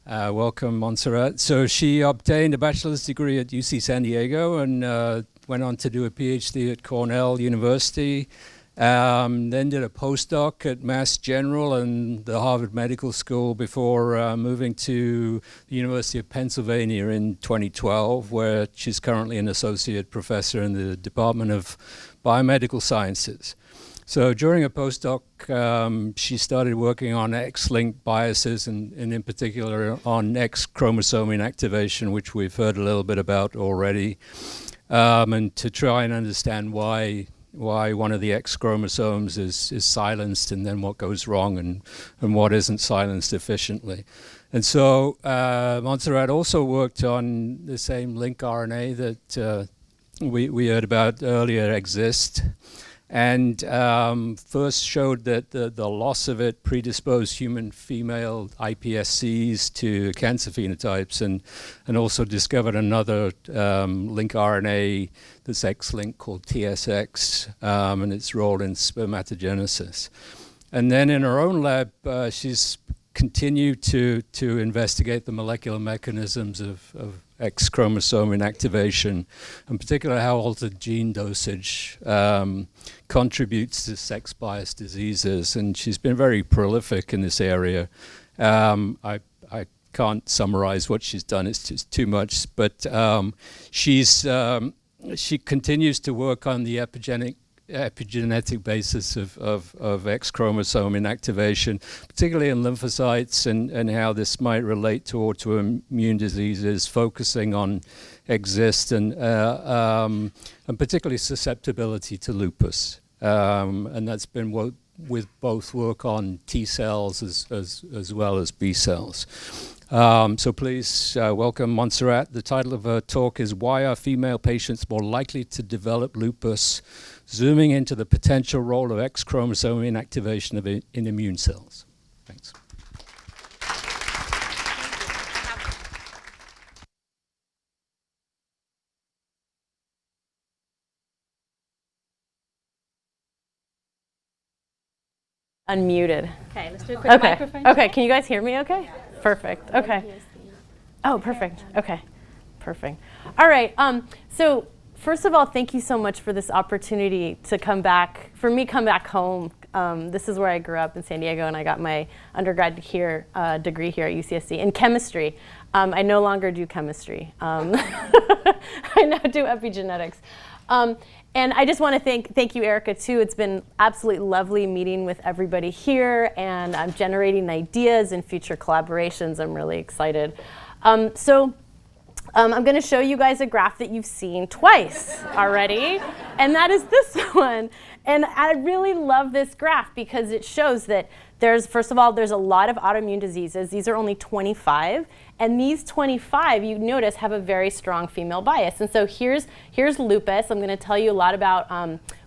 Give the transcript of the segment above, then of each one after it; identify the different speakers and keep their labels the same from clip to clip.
Speaker 1: Welcome, Montserrat. So she obtained a bachelor's degree at UC San Diego and went on to do a PhD at Cornell University, then did a postdoc at Mass General and the Harvard Medical School before moving to the University of Pennsylvania in 2012, where she's currently an associate professor in the Department of Biomedical Sciences. So during a postdoc, she started working on X-linked biases and in particular on X-chromosome inactivation, which we've heard a little bit about already, and to try and understand why one of the X chromosomes is silenced and then what goes wrong and what isn't silenced efficiently. And so Montserrat also worked on the same link RNA that we heard about earlier, Xist, and first showed that the loss of it predisposed human female iPSCs to cancer phenotypes, and also discovered another link RNA that's X-linked called TSX, and its role in spermatogenesis. And then in her own lab, she's continued to investigate the molecular mechanisms of X chromosome inactivation, in particular how altered gene dosage contributes to sex-biased diseases, and she's been very prolific in this area. I can't summarize what she's done; it's just too much. But she continues to work on the epigenetic basis of X chromosome inactivation, particularly in lymphocytes, and how this might relate to autoimmune diseases, focusing on Xist and particularly susceptibility to lupus. And that's been with both work on T cells as well as B cells. So please welcome Montserrat. The title of her talk is "Why Are Female Patients More Likely to Develop Lupus?" Zooming into the potential role of X chromosome inactivation in immune cells. Thanks.
Speaker 2: Unmuted.
Speaker 3: Okay, let's do a quick microphone.
Speaker 2: Okay, can you guys hear me okay? Perfect. Okay. Oh, perfect. Okay, perfect. All right, so first of all, thank you so much for this opportunity to come back home. This is where I grew up in San Diego, and I got my undergrad degree here at UCSD in chemistry. I no longer do chemistry. I now do epigenetics. And I just want to thank you, Erica, too. It's been absolutely lovely meeting with everybody here, and I'm generating ideas and future collaborations. I'm really excited. I'm going to show you guys a graph that you've seen twice already, and that is this one. And I really love this graph because it shows that first of all, there's a lot of autoimmune diseases. These are only 25, and these 25, you notice, have a very strong female bias. And so here's lupus. I'm going to tell you a lot about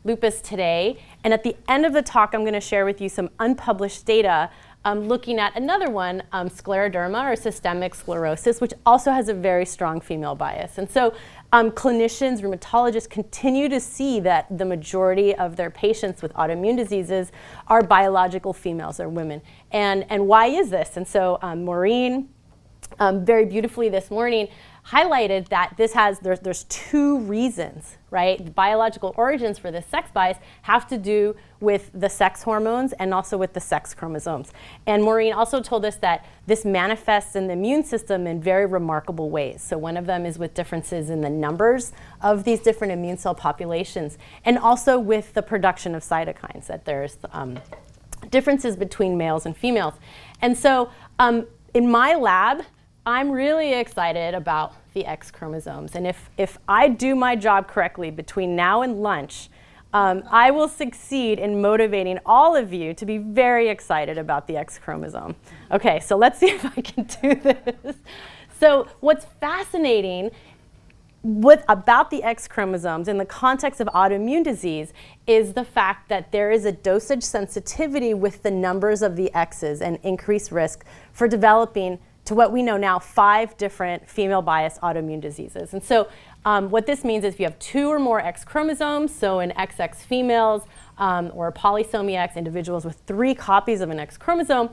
Speaker 2: lupus today, and at the end of the talk, I'm going to share with you some unpublished data looking at another one, scleroderma or systemic sclerosis, which also has a very strong female bias. And so clinicians, rheumatologists continue to see that the majority of their patients with autoimmune diseases are biological females or women. And why is this? And so Maureen, very beautifully this morning, highlighted that there's two reasons, right? The biological origins for this sex bias have to do with the sex hormones and also with the sex chromosomes. And Maureen also told us that this manifests in the immune system in very remarkable ways. So one of them is with differences in the numbers of these different immune cell populations, and also with the production of cytokines, that there's differences between males and females. And so in my lab, I'm really excited about the X chromosomes. And if I do my job correctly between now and lunch, I will succeed in motivating all of you to be very excited about the X chromosome. Okay, so let's see if I can do this. So what's fascinating about the X chromosomes in the context of autoimmune disease is the fact that there is a dosage sensitivity with the numbers of the X's and increased risk for developing, to what we know now, 5 different female biased autoimmune diseases. And so what this means is if you have 2 or more X chromosomes, so in XX females or polysomy X individuals with 3 copies of an X chromosome,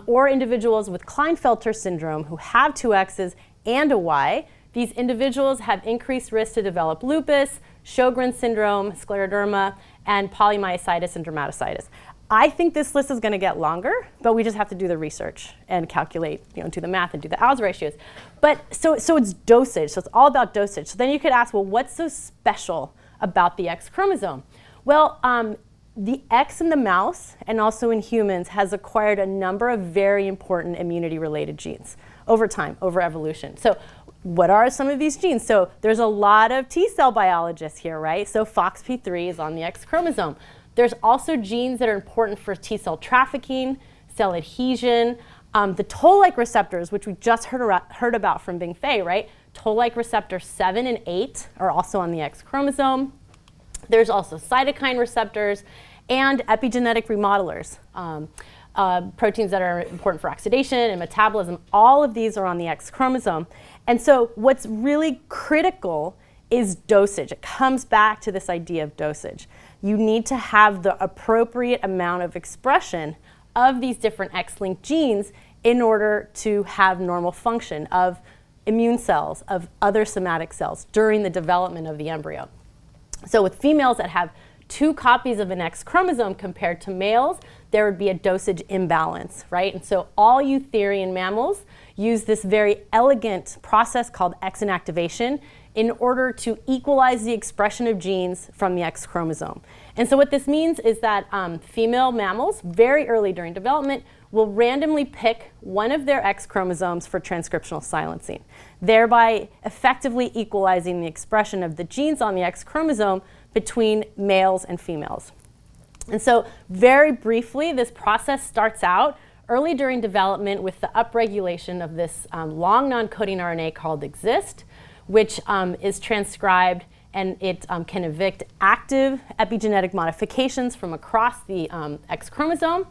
Speaker 2: or individuals with Klinefelter syndrome who have two X's and a Y. These individuals have increased risk to develop lupus, Sjogren's syndrome, scleroderma, and polymyositis and dermatomyositis. I think this list is going to get longer, but we just have to do the research and calculate, do the math and do the odds ratios. But so it's dosage. So it's all about dosage. So then you could ask, well, what's so special about the X chromosome? Well, the X in the mouse and also in humans has acquired a number of very important immunity-related genes over time, over evolution. So what are some of these genes? So there's a lot of T-cell biologists here, right? So FOXP3 is on the X chromosome. There's also genes that are important for T-cell trafficking, cell adhesion, the toll-like receptors, which we just heard about from Bing Fei, right? Toll-like receptor 7 and 8 are also on the X chromosome. There's also cytokine receptors and epigenetic remodelers, proteins that are important for oxidation and metabolism. All of these are on the X chromosome. And so what's really critical is dosage. It comes back to this idea of dosage. You need to have the appropriate amount of expression of these different X-linked genes in order to have normal function of immune cells, of other somatic cells during the development of the embryo. So with females that have 2 copies of an X chromosome compared to males, there would be a dosage imbalance, right? And so all eutherian mammals use this very elegant process called X-inactivation in order to equalize the expression of genes from the X chromosome. And so what this means is that female mammals, very early during development, will randomly pick one of their X chromosomes for transcriptional silencing, thereby effectively equalizing the expression of the genes on the X chromosome between males and females. And so very briefly, this process starts out early during development with the upregulation of this long non-coding RNA called Xist, which is transcribed, and it can evict active epigenetic modifications from across the X chromosome.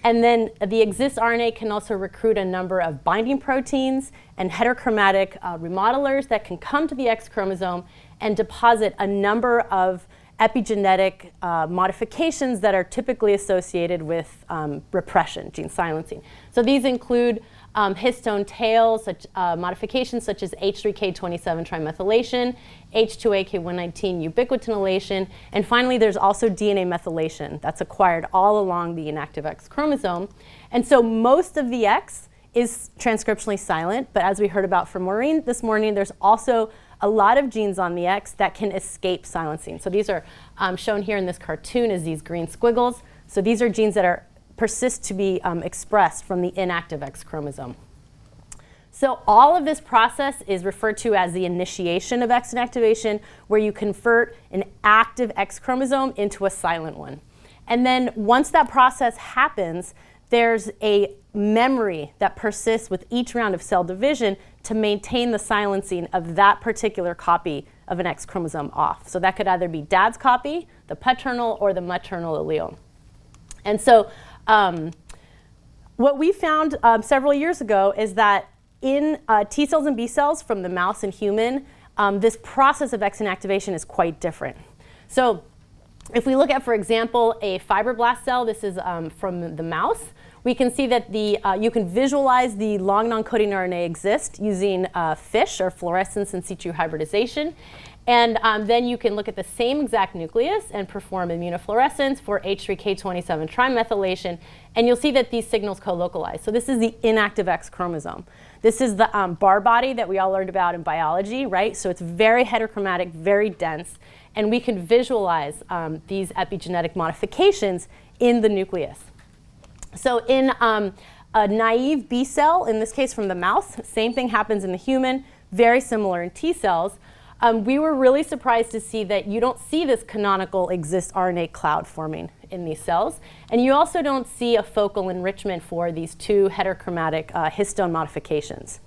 Speaker 2: And then the Xist RNA can also recruit a number of binding proteins and heterochromatic remodelers that can come to the X chromosome and deposit a number of epigenetic modifications that are typically associated with repression, gene silencing. So these include histone tails, modifications such as H3K27 trimethylation, H2AK119 ubiquitinylation, and finally there's also DNA methylation that's acquired all along the inactive X chromosome. And so most of the X is transcriptionally silent, but as we heard about from Maureen this morning, there's also a lot of genes on the X that can escape silencing. So these are shown here in this cartoon as these green squiggles. So these are genes that persist to be expressed from the inactive X chromosome. So all of this process is referred to as the initiation of X inactivation, where you convert an active X chromosome into a silent one. And then once that process happens, there's a memory that persists with each round of cell division to maintain the silencing of that particular copy of an X chromosome off. So that could either be dad's copy, the paternal, or the maternal allele. And so what we found several years ago is that in T cells and B cells from the mouse and human, this process of X inactivation is quite different. So if we look at, for example, a fibroblast cell, this is from the mouse, we can see that you can visualize the long non-coding RNA Xist using FISH, or fluorescence in situ hybridization. And then you can look at the same exact nucleus and perform immunofluorescence for H3K27 trimethylation, and you'll see that these signals co-localize. So this is the inactive X chromosome. This is the bar body that we all learned about in biology, right? So it's very heterochromatic, very dense, and we can visualize these epigenetic modifications in the nucleus. So in a naive B cell, in this case from the mouse, same thing happens in the human, very similar in T cells. We were really surprised to see that you don't see this canonical Xist RNA cloud forming in these cells. And you also don't see a focal enrichment for these 2 heterochromatic histone modifications.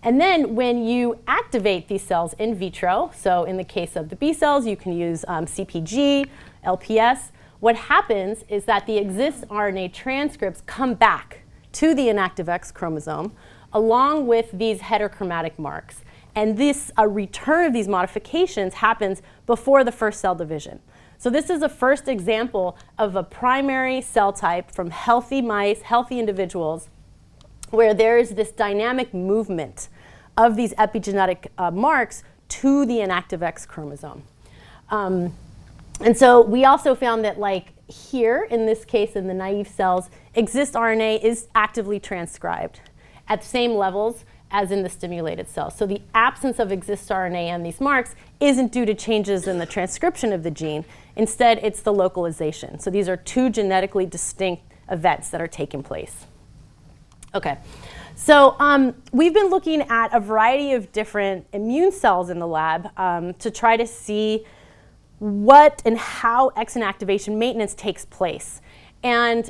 Speaker 2: And then when you activate these cells in vitro, so in the case of the B cells, you can use CpG, LPS. What happens is that the Xist RNA transcripts come back to the inactive X chromosome along with these heterochromatic marks. And this return of these modifications happens before the first cell division. So this is a first example of a primary cell type from healthy mice, healthy individuals, where there is this dynamic movement of these epigenetic marks to the inactive X chromosome. And so we also found that, like here, in this case, in the naive cells, Xist RNA is actively transcribed at the same levels as in the stimulated cells. So the absence of Xist RNA and these marks isn't due to changes in the transcription of the gene. Instead, it's the localization. So these are two genetically distinct events that are taking place. Okay, so we've been looking at a variety of different immune cells in the lab to try to see what and how X inactivation maintenance takes place. And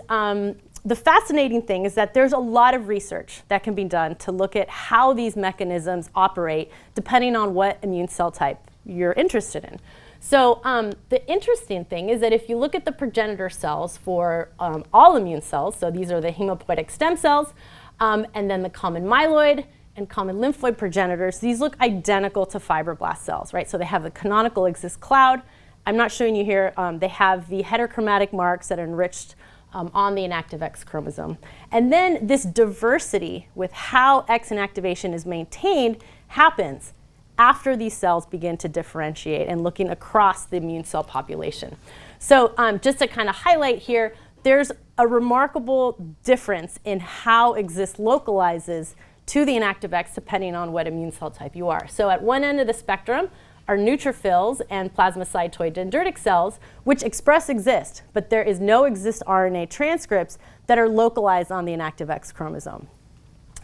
Speaker 2: the fascinating thing is that there's a lot of research that can be done to look at how these mechanisms operate depending on what immune cell type you're interested in. So the interesting thing is that if you look at the progenitor cells for all immune cells, so these are the hematopoietic stem cells, and then the common myeloid and common lymphoid progenitors, these look identical to fibroblast cells, right? So they have the canonical Xist cloud. I'm not showing you here. They have the heterochromatic marks that are enriched on the inactive X chromosome. And then this diversity with how X inactivation is maintained happens after these cells begin to differentiate and looking across the immune cell population. So just to kind of highlight here, there's a remarkable difference in how Xist localizes to the inactive X depending on what immune cell type you are. So at one end of the spectrum are neutrophils and plasmacytoid dendritic cells, which express Xist, but there is no Xist RNA transcripts that are localized on the inactive X chromosome.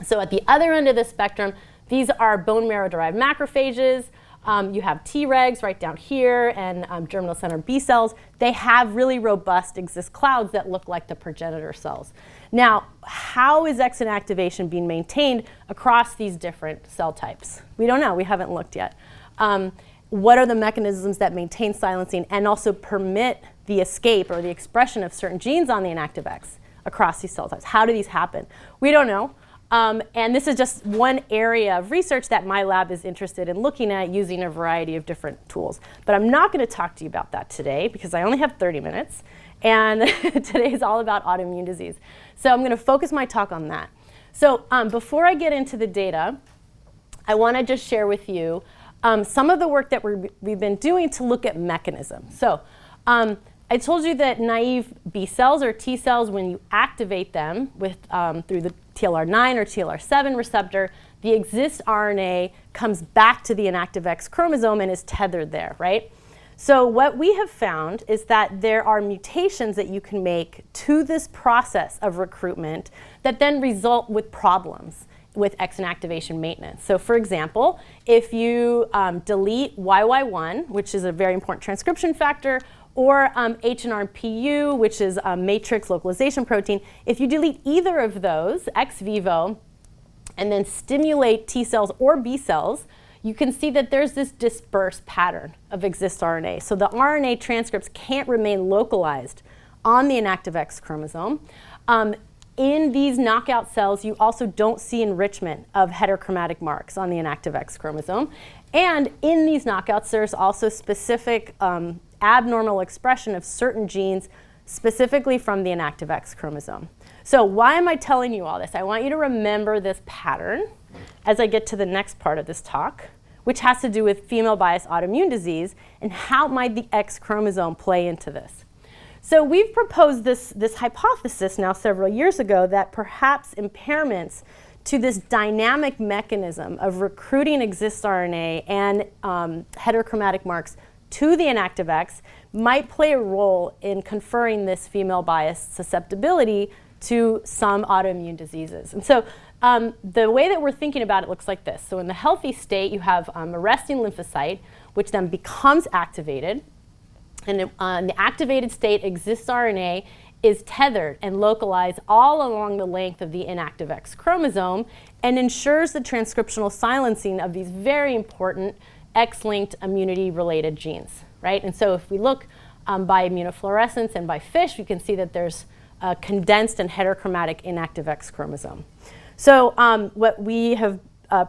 Speaker 2: So at the other end of the spectrum, these are bone marrow-derived macrophages. You have Tregs right down here and germinal center B cells. They have really robust Xist clouds that look like the progenitor cells. Now, how is X inactivation being maintained across these different cell types? We don't know. We haven't looked yet. What are the mechanisms that maintain silencing and also permit the escape or the expression of certain genes on the inactive X across these cell types? How do these happen? We don't know. And this is just one area of research that my lab is interested in looking at using a variety of different tools. But I'm not going to talk to you about that today because I only have 30 minutes. And today is all about autoimmune disease. So I'm going to focus my talk on that. So before I get into the data, I want to just share with you some of the work that we've been doing to look at mechanisms. So I told you that naive B cells or T cells, when you activate them with, through the TLR9 or TLR7 receptor, the Xist RNA comes back to the inactive X chromosome and is tethered there, right? So what we have found is that there are mutations that you can make to this process of recruitment that then result with problems with X inactivation maintenance. So for example, if you delete YY1, which is a very important transcription factor, or HNRPU, which is a matrix localization protein, if you delete either of those ex vivo and then stimulate T cells or B cells, you can see that there's this dispersed pattern of Xist RNA. So the RNA transcripts can't remain localized on the inactive X chromosome. In these knockout cells, you also don't see enrichment of heterochromatic marks on the inactive X chromosome. And in these knockouts, there's also specific abnormal expression of certain genes, specifically from the inactive X chromosome. So why am I telling you all this? I want you to remember this pattern as I get to the next part of this talk, which has to do with female bias autoimmune disease and how might the X chromosome play into this. So we've proposed this hypothesis now several years ago that perhaps impairments to this dynamic mechanism of recruiting Xist RNA and heterochromatic marks to the inactive X might play a role in conferring this female bias susceptibility to some autoimmune diseases. And so the way that we're thinking about it looks like this. So in the healthy state, you have a resting lymphocyte, which then becomes activated. And in the activated state, Xist RNA is tethered and localized all along the length of the inactive X chromosome and ensures the transcriptional silencing of these very important X-linked immunity-related genes, right? And so if we look by immunofluorescence and by FISH, we can see that there's a condensed and heterochromatic inactive X chromosome. So what we have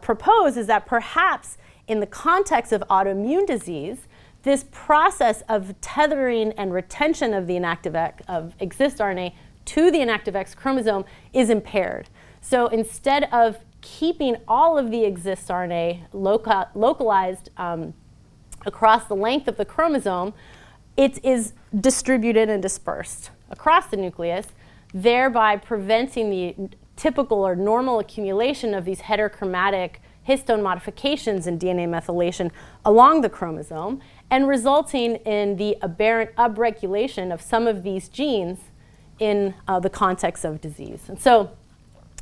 Speaker 2: proposed is that perhaps in the context of autoimmune disease, this process of tethering and retention of the inactive of Xist RNA to the inactive X chromosome is impaired. So instead of keeping all of the Xist RNA localized across the length of the chromosome, it is distributed and dispersed across the nucleus, thereby preventing the typical or normal accumulation of these heterochromatic histone modifications in DNA methylation along the chromosome, and resulting in the aberrant upregulation of some of these genes in the context of disease. And so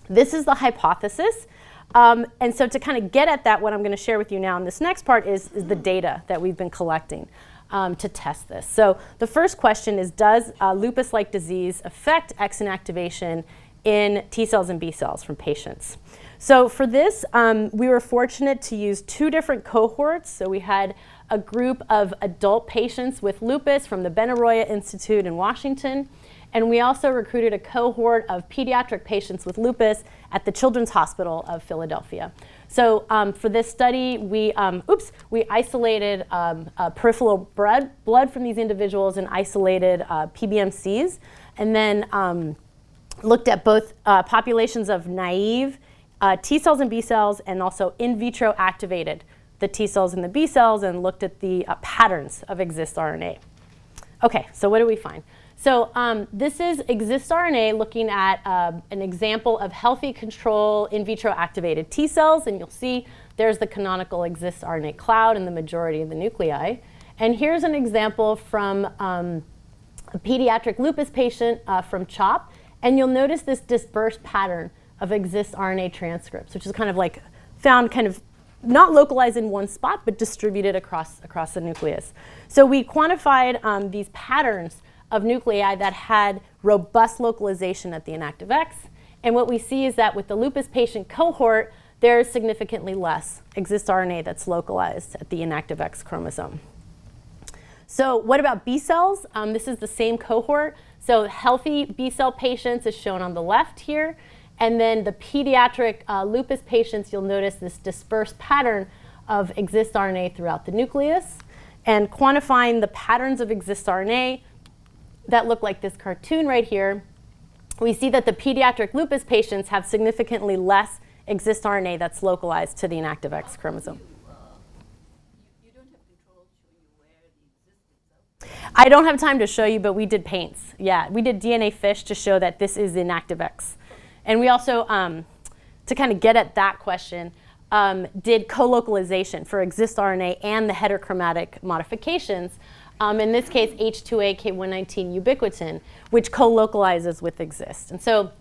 Speaker 2: this is the hypothesis. And so to kind of get at that, what I'm going to share with you now in this next part is the data that we've been collecting to test this. So the first question is, does lupus-like disease affect X inactivation in T cells and B cells from patients? So for this, we were fortunate to use 2 different cohorts. So we had a group of adult patients with lupus from the Jolla Institute in Washington. And we also recruited a cohort of pediatric patients with lupus at the Children's Hospital of Philadelphia. So for this study, we isolated peripheral blood from these individuals and isolated PBMCs, and then looked at both populations of naive T cells and B cells, and also in vitro activated the T cells and the B cells, and looked at the patterns of Xist RNA. Okay, so what do we find? So this is Xist RNA looking at an example of healthy control in vitro activated T cells, and you'll see there's the canonical Xist RNA cloud in the majority of the nuclei. And here's an example from a pediatric lupus patient from CHOP, and you'll notice this dispersed pattern of Xist RNA transcripts, which is kind of like found kind of not localized in one spot, but distributed across the nucleus. So we quantified these patterns of nuclei that had robust localization at the inactive X. And what we see is that with the lupus patient cohort, there's significantly less Xist RNA that's localized at the inactive X chromosome. So what about B cells? This is the same cohort. So healthy B cell patients is shown on the left here. And then the pediatric lupus patients, you'll notice this dispersed pattern of Xist RNA throughout the nucleus. And quantifying the patterns of Xist RNA that look like this cartoon right here, we see that the pediatric lupus patients have significantly less Xist RNA that's localized to the inactive X chromosome.
Speaker 3: You don't have control to show you where the Xist itself?
Speaker 2: I don't have time to show you, but we did paints. Yeah, we did DNA fish to show that this is the inactive X. And we also, to kind of get at that question, did co-localization for Xist RNA and the heterochromatic modifications. In this case, H2A K119 ubiquitin, which co-localizes with Xist. And so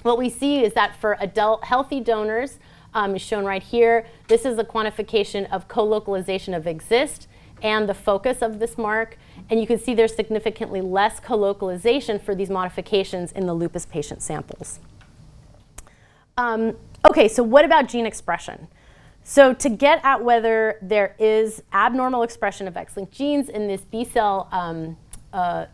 Speaker 2: what we see is that for adult healthy donors, is shown right here, this is the quantification of co-localization of Xist and the focus of this mark. And you can see there's significantly less co-localization for these modifications in the lupus patient samples. Okay, so what about gene expression? So to get at whether there is abnormal expression of X-linked genes in this B cell,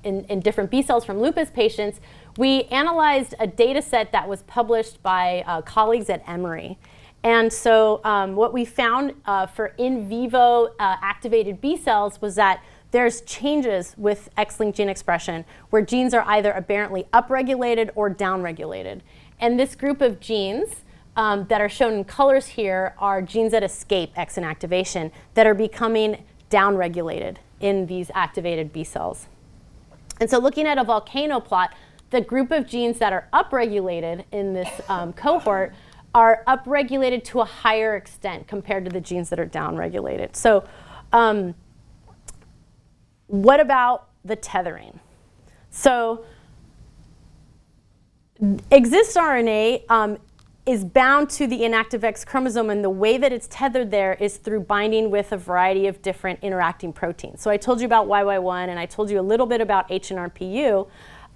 Speaker 2: in different B cells from lupus patients, we analyzed a data set that was published by colleagues at Emory. And so what we found for in vivo activated B cells was that there's changes with X-linked gene expression where genes are either aberrantly upregulated or downregulated. And this group of genes that are shown in colors here are genes that escape X inactivation that are becoming downregulated in these activated B cells. And so looking at a volcano plot, the group of genes that are upregulated in this cohort are upregulated to a higher extent compared to the genes that are downregulated. So what about the tethering? So Xist RNA is bound to the inactive X chromosome, and the way that it's tethered there is through binding with a variety of different interacting proteins. So I told you about YY1, and I told you a little bit about HNRPU,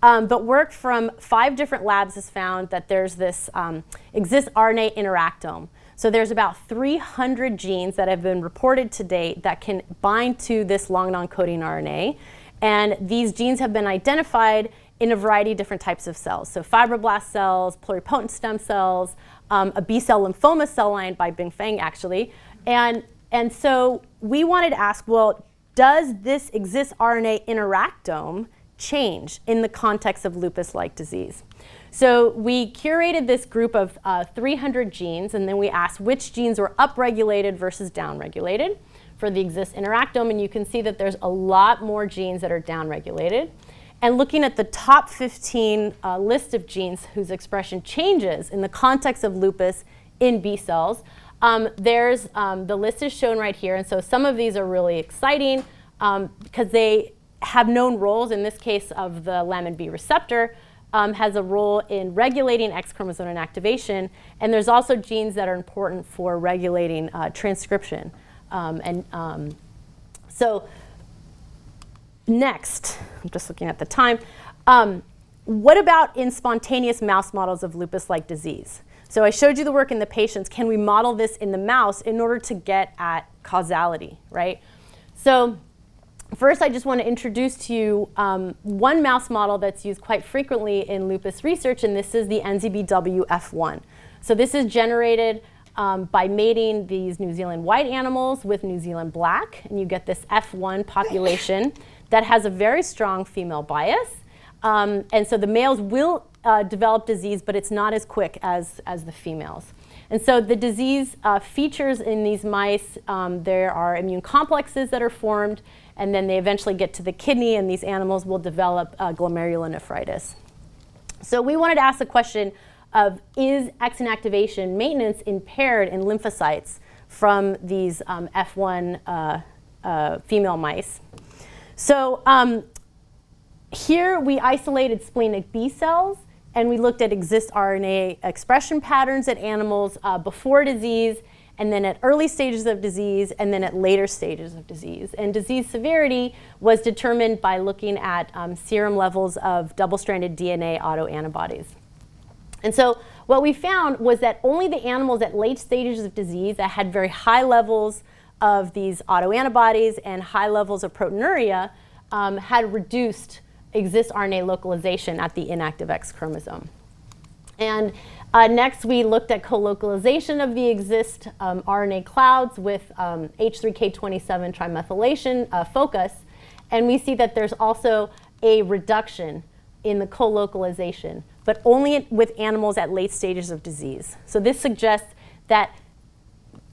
Speaker 2: but work from 5 different labs has found that there's this Xist RNA interactome. So there's about 300 genes that have been reported to date that can bind to this long non-coding RNA, and these genes have been identified in a variety of different types of cells. So fibroblast cells, pluripotent stem cells, a B-cell lymphoma cell line by Bing Feng, actually. And so we wanted to ask, well, does this Xist RNA interactome change in the context of lupus-like disease? So we curated this group of 300 genes, and then we asked which genes were upregulated versus downregulated for the Xist interactome, and you can see that there's a lot more genes that are downregulated. And looking at the top 15 list of genes whose expression changes in the context of lupus in B cells, the list is shown right here. And so some of these are really exciting because they have known roles. In this case of the lamin B receptor, has a role in regulating X-chromosome inactivation. And there's also genes that are important for regulating transcription. So next, I'm just looking at the time. What about in spontaneous mouse models of lupus-like disease? So I showed you the work in the patients. Can we model this in the mouse in order to get at causality, right? So first, I just want to introduce to you one mouse model that's used quite frequently in lupus research, and this is the NZBW-F1. So this is generated by mating these New Zealand white animals with New Zealand black, and you get this F1 population that has a very strong female bias. And so the males will develop disease, but it's not as quick as the females. And so the disease features in these mice, there are immune complexes that are formed, and then they eventually get to the kidney, and these animals will develop glomerulonephritis. So we wanted to ask the question of, is X-inactivation maintenance impaired in lymphocytes from these F1 female mice? So here we isolated splenic B cells, and we looked at Xist RNA expression patterns at animals before disease, and then at early stages of disease, and then at later stages of disease. And disease severity was determined by looking at serum levels of double-stranded DNA autoantibodies. And so what we found was that only the animals at late stages of disease that had very high levels of these autoantibodies and high levels of proteinuria had reduced Xist RNA localization at the inactive X chromosome. And next, we looked at co-localization of the Xist RNA clouds with H3K27 trimethylation focus. And we see that there's also a reduction in the co-localization, but only with animals at late stages of disease. So this suggests that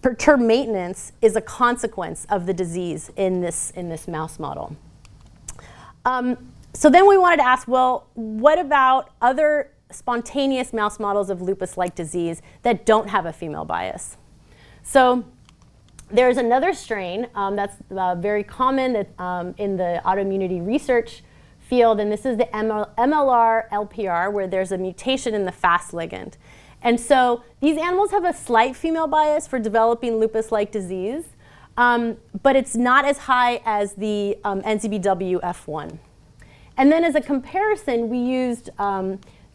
Speaker 2: perturbed maintenance is a consequence of the disease in this mouse model. So then we wanted to ask, well, what about other spontaneous mouse models of lupus-like disease that don't have a female bias? So there's another strain that's very common in the autoimmunity research field, and this is the MLR-LPR, where there's a mutation in the FAST ligand. And so these animals have a slight female bias for developing lupus-like disease, but it's not as high as the NZBW-F1. And then as a comparison, we used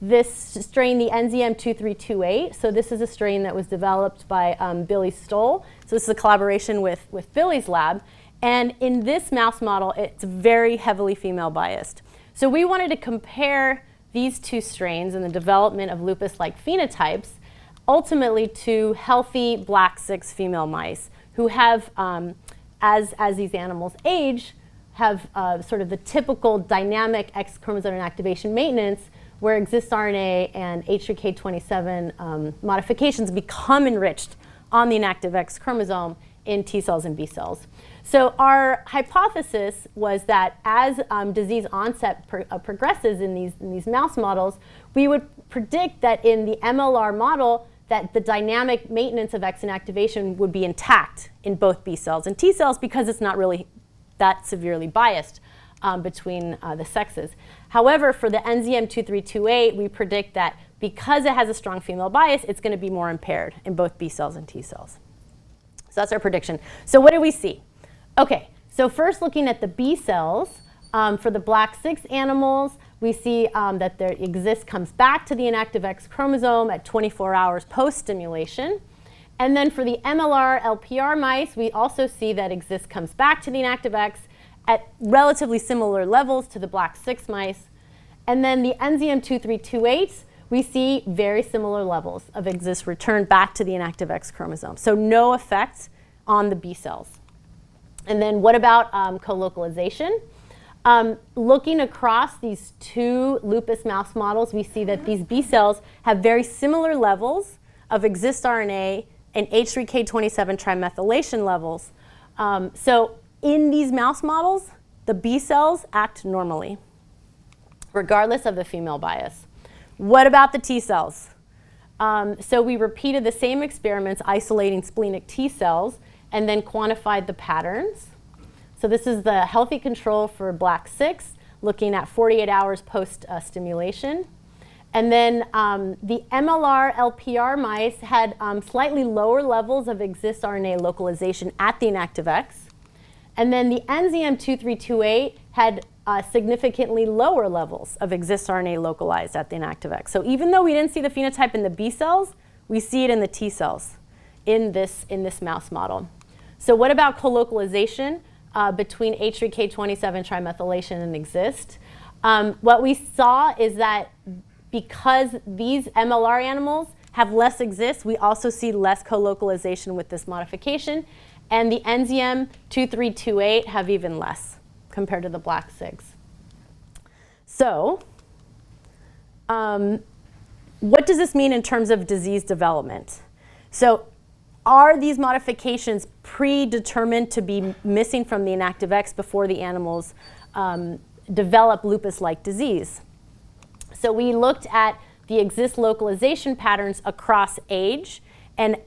Speaker 2: this strain, the NZM2328. So this is a strain that was developed by Billy Stoll. So this is a collaboration with Billy's lab. And in this mouse model, it's very heavily female biased. So we wanted to compare these two strains in the development of lupus-like phenotypes ultimately to healthy black 6 female mice who have, as these animals age, have sort of the typical dynamic X chromosome inactivation maintenance where Xist RNA and H3K27 modifications become enriched on the inactive X chromosome in T cells and B cells. So our hypothesis was that as disease onset progresses in these mouse models, we would predict that in the MLR model that the dynamic maintenance of X inactivation would be intact in both B cells and T cells because it's not really that severely biased between the sexes. However, for the NZM2328, we predict that because it has a strong female bias, it's going to be more impaired in both B cells and T cells. So that's our prediction. So what do we see? Okay, so first looking at the B cells, for the black 6 animals, we see that their Xist comes back to the inactive X chromosome at 24 hours post-stimulation. And then for the MLR-LPR mice, we also see that Xist comes back to the inactive X at relatively similar levels to the black 6 mice. And then the NZM2328, we see very similar levels of Xist return back to the inactive X chromosome. So no effect on the B cells. And then what about co-localization? Looking across these two lupus mouse models, we see that these B cells have very similar levels of Xist RNA and H3K27 trimethylation levels. So in these mouse models, the B cells act normally, regardless of the female bias. What about the T cells? So we repeated the same experiments isolating splenic T cells and then quantified the patterns. So this is the healthy control for Black 6, looking at 48 hours post-stimulation. And then the MLR LPR mice had slightly lower levels of Xist RNA localization at the inactive X. And then the enzyme 2328 had significantly lower levels of Xist RNA localized at the inactive X. So even though we didn't see the phenotype in the B cells, we see it in the T cells in this mouse model. So what about co-localization between H3K27 trimethylation and Xist? What we saw is that because these MLR animals have less Xist, we also see less co-localization with this modification. And the enzyme 2328 have even less compared to the Black 6. So what does this mean in terms of disease development? So are these modifications predetermined to be missing from the inactive X before the animals develop lupus-like disease? So we looked at the Xist localization patterns across age, and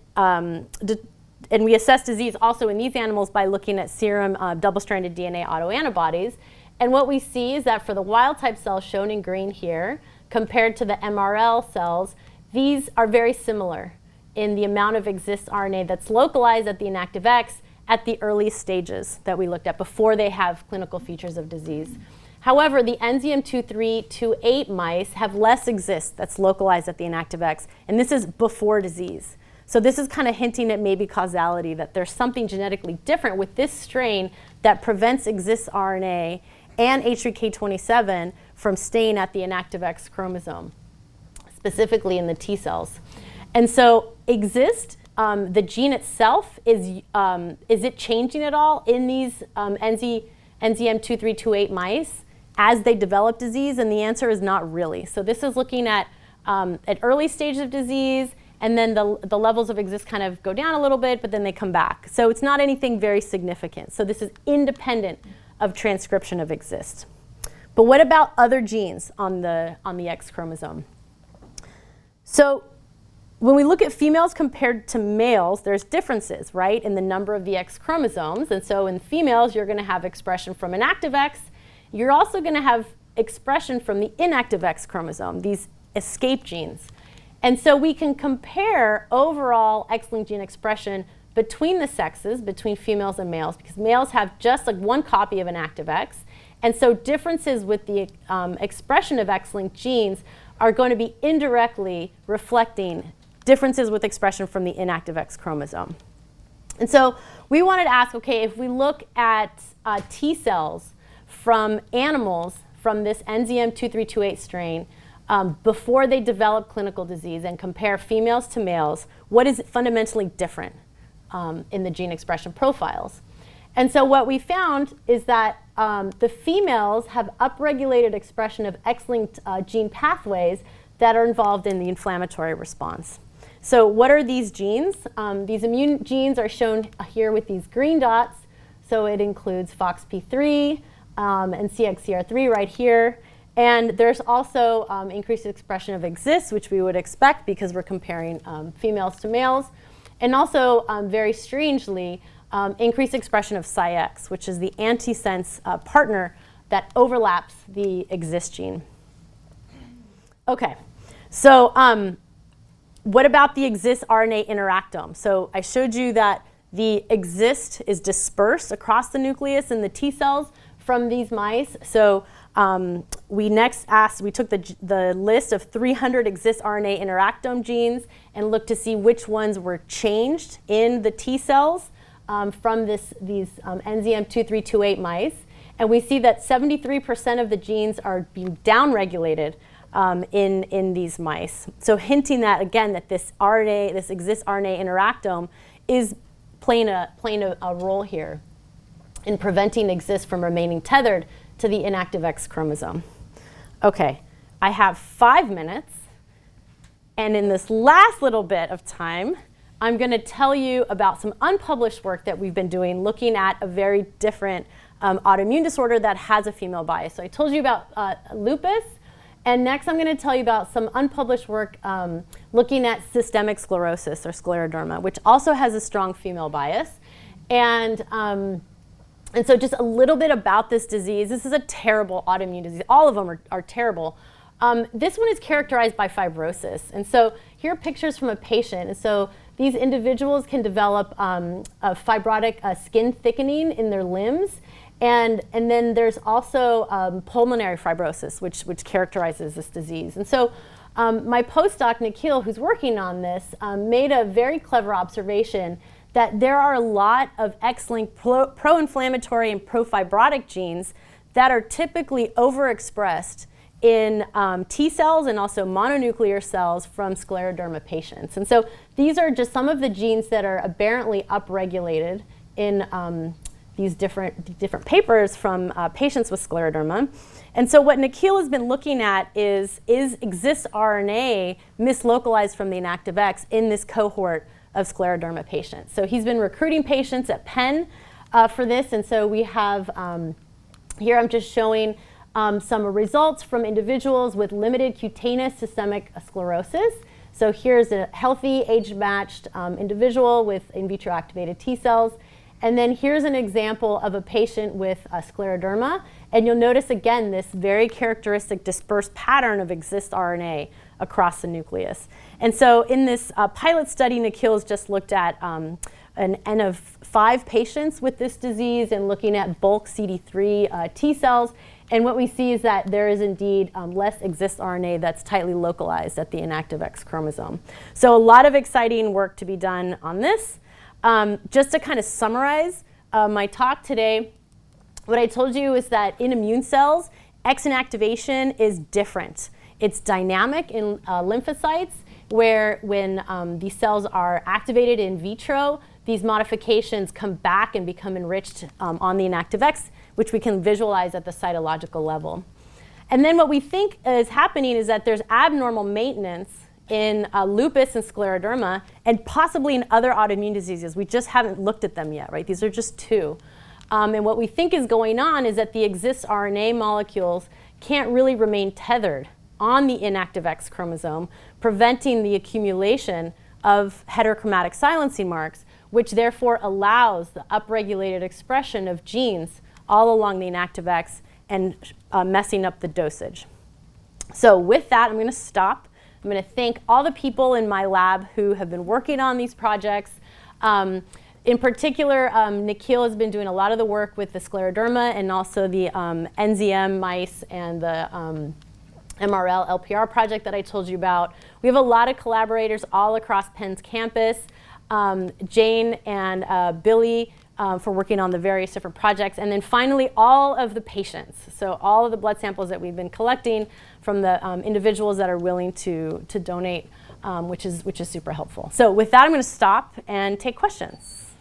Speaker 2: we assessed disease also in these animals by looking at serum double-stranded DNA autoantibodies. And what we see is that for the wild-type cells shown in green here, compared to the MRL cells, these are very similar in the amount of Xist RNA that's localized at the inactive X at the early stages that we looked at before they have clinical features of disease. However, the enzyme 2328 mice have less Xist that's localized at the inactive X, and this is before disease. So this is kind of hinting at maybe causality, that there's something genetically different with this strain that prevents Xist RNA and H3K27 from staying at the inactive X chromosome, specifically in the T cells. And so Xist, the gene itself, is it changing at all in these enzyme 2328 mice as they develop disease? And the answer is not really. So this is looking at early stages of disease, and then the levels of Xist kind of go down a little bit, but then they come back. So it's not anything very significant. So this is independent of transcription of Xist. But what about other genes on the X chromosome? So when we look at females compared to males, there's differences, right, in the number of the X chromosomes. And so in females, you're going to have expression from an active X. You're also going to have expression from the inactive X chromosome, these escape genes. And so we can compare overall X-linked gene expression between the sexes, between females and males, because males have just like one copy of an active X. And so differences with the expression of X-linked genes are going to be indirectly reflecting differences with expression from the inactive X chromosome. And so we wanted to ask, okay, if we look at T cells from animals from this enzyme 2328 strain, before they develop clinical disease and compare females to males, what is fundamentally different in the gene expression profiles? And so what we found is that the females have upregulated expression of X-linked gene pathways that are involved in the inflammatory response. So what are these genes? These immune genes are shown here with these green dots. So it includes FOXP3 and CXCR3 right here. And there's also increased expression of Xist, which we would expect because we're comparing females to males. And also, very strangely, increased expression of Psi-X, which is the antisense partner that overlaps the Xist gene. Okay, so what about the Xist RNA interactome? So I showed you that the Xist is dispersed across the nucleus in the T cells from these mice. So we took the list of 300 Xist RNA interactome genes and looked to see which ones were changed in the T cells from these enzyme 2328 mice. And we see that 73% of the genes are being downregulated in these mice. So hinting that, again, that this Xist RNA interactome is playing a role here. in preventing Xist from remaining tethered to the inactive X chromosome. Okay, I have 5 minutes, and in this last little bit of time, I'm going to tell you about some unpublished work that we've been doing looking at a very different autoimmune disorder that has a female bias. So I told you about lupus, and next I'm going to tell you about some unpublished work looking at systemic sclerosis or scleroderma, which also has a strong female bias. And so just a little bit about this disease. This is a terrible autoimmune disease. All of them are terrible. This one is characterized by fibrosis. And so here are pictures from a patient. And so these individuals can develop a fibrotic skin thickening in their limbs. And then there's also pulmonary fibrosis, which characterizes this disease. And so my postdoc, Nikhil, who's working on this, made a very clever observation that there are a lot of X-linked pro-inflammatory and pro-fibrotic genes that are typically overexpressed in T cells and also mononuclear cells from scleroderma patients. And so these are just some of the genes that are aberrantly upregulated in these different papers from patients with scleroderma. And so what Nikhil has been looking at is Xist RNA mislocalized from the inactive X in this cohort of scleroderma patients. So he's been recruiting patients at Penn for this. And so we have, here I'm just showing some results from individuals with limited cutaneous systemic sclerosis. So here's a healthy, age-matched individual with in vitro activated T cells. And then here's an example of a patient with scleroderma. And you'll notice again this very characteristic dispersed pattern of Xist RNA across the nucleus. And so in this pilot study, Nikhil's just looked at an N of 5 patients with this disease and looking at bulk CD3 T cells. And what we see is that there is indeed less Xist RNA that's tightly localized at the inactive X chromosome. So a lot of exciting work to be done on this. Just to kind of summarize my talk today, what I told you is that in immune cells, X-inactivation is different. It's dynamic in lymphocytes, where when these cells are activated in vitro, these modifications come back and become enriched on the inactive X, which we can visualize at the cytological level. And then what we think is happening is that there's abnormal maintenance in lupus and scleroderma, and possibly in other autoimmune diseases. We just haven't looked at them yet, right? These are just 2. And what we think is going on is that the Xist RNA molecules can't really remain tethered on the inactive X chromosome, preventing the accumulation of heterochromatic silencing marks, which therefore allows the upregulated expression of genes all along the inactive X and messing up the dosage. So with that, I'm going to stop. I'm going to thank all the people in my lab who have been working on these projects. In particular, Nikhil has been doing a lot of the work with the scleroderma and also the NZM mice and the MRL LPR project that I told you about. We have a lot of collaborators all across Penn's campus. Jane and Billy for working on the various different projects. And then finally, all of the patients. So all of the blood samples that we've been collecting from the individuals that are willing to donate, which is super helpful. So with that, I'm going to stop and take questions.